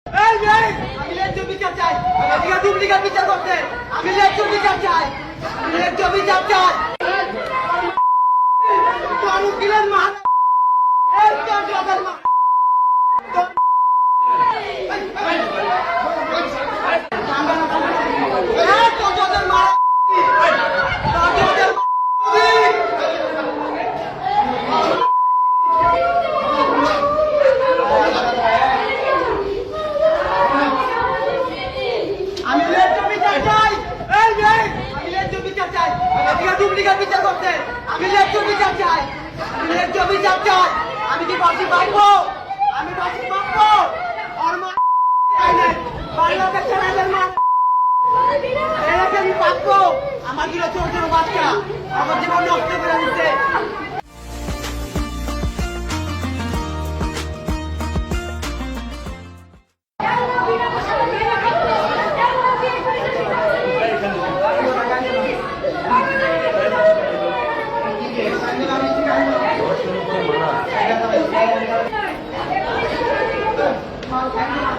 এই এই আমি ন্যায্য বিচার চাই। এদিকে ডুপ্লিকেট বিচার করতে। আমি ন্যায্য বিচার চাই। আমি ন্যায্য বিচার চাই। তোর উকিলের মা এই তোর জগের মা তোর জগের মা তোর জগের আমি ন্যায্য বিচার চাই। এই এই আমি ন্যায্য বিচার চাই। এদিকে ডুপ্লিকেট বিচার করতে। আমি ন্যায্য বিচার চাই। আমি ন্যায্য বিচার চাই। আমি কি ফাঁসি পাবো? আমি ফাঁসি পাবো? ওর মা বাংলাদেশ ছেলেদের মা এলাকে আমি পাবো। আমার দিল ছোট ছোট বাচ্চা আমার জীবন নষ্ট করে দিচ্ছে। Thank you.